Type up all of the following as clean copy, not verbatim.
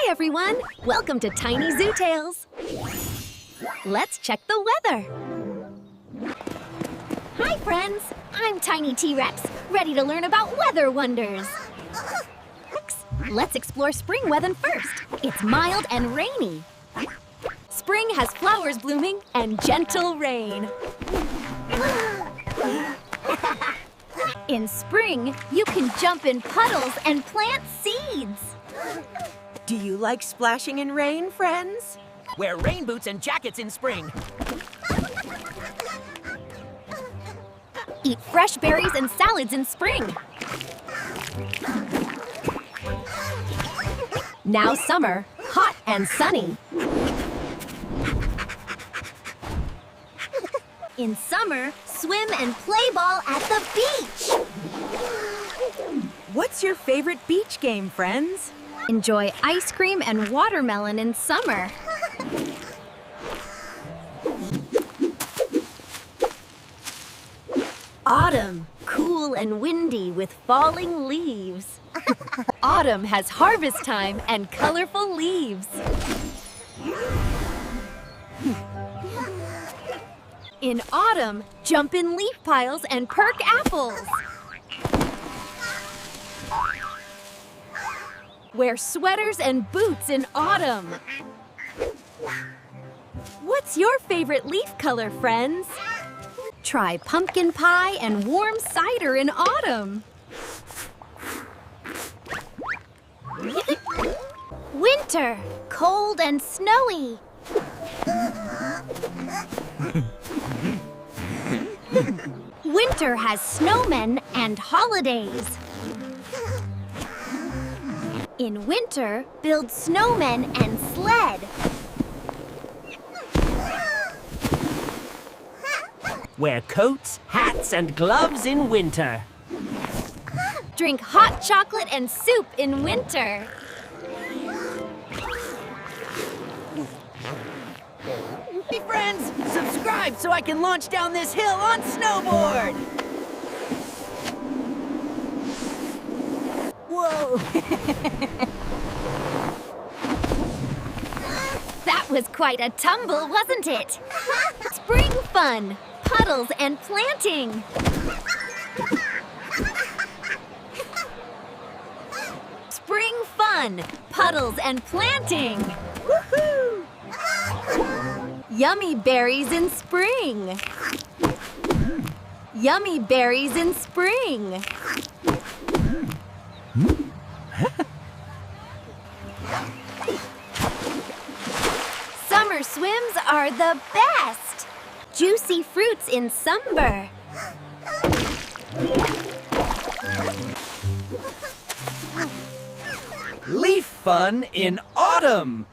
everyone! Welcome to Tiny Zoo Tales. Let's check the weather. Hi, friends. I'm Tiny T-Rex, ready to learn about weather wonders. Let's explore spring weather first. It's mild and rainy. Spring has flowers blooming and gentle rain. In spring, you can jump in puddles and plant seeds. Do you like splashing in rain, friends? Wear rain boots and jackets in spring. Eat fresh berries and salads in spring. Now summer, hot and sunny. In summer, swim and play ball at the beach. What's your favorite beach game, friends? Enjoy ice cream and watermelon in summer. Autumn, cool and windy with falling leaves. Autumn has harvest time and colorful leaves. In autumn, jump in leaf piles and perk apples. Wear sweaters and boots in autumn. What's your favorite leaf color, friends? Try pumpkin pie and warm cider in autumn. Winter, cold and snowy. Winter has snowmen and holidays. In winter, build snowmen and sled. Wear coats, hats, and gloves in winter. Drink hot chocolate and soup in winter. Hey friends, subscribe so I can launch down this hill on snowboard! Whoa! That was quite a tumble, wasn't it? Spring fun, puddles and planting. Spring fun, puddles and planting. Woohoo! Yummy berries in spring. Yummy berries in spring. Summer swims are the best. Juicy fruits in summer. Leaf fun in autumn!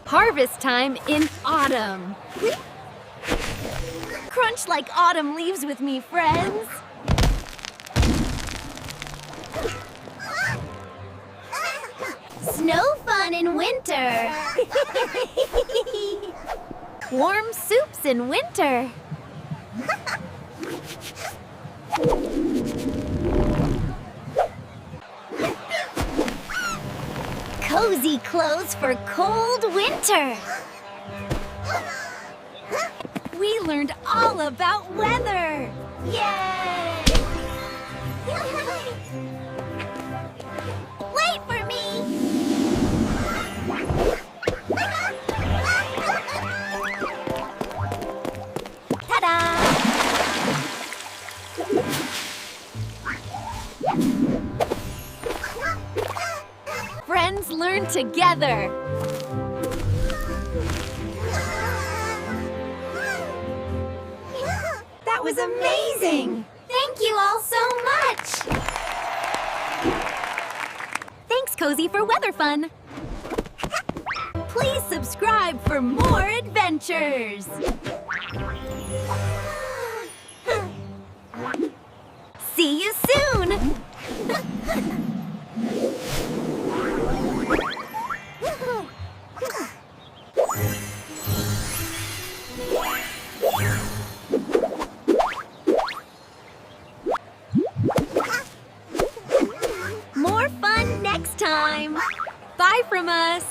Harvest time in autumn. Crunch like autumn leaves with me, friends. Snow fun in winter. Warm soups in winter. Cozy clothes for cold winter. We learned all about weather. Yay! Wait for me! Ta-da! Friends learn together. That was amazing! Thank you all so much! Thanks, Cozy, for weather fun. Please subscribe for more adventures. See you soon! More fun next next time. Bye from us.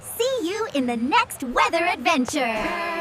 See you in the next weather adventure.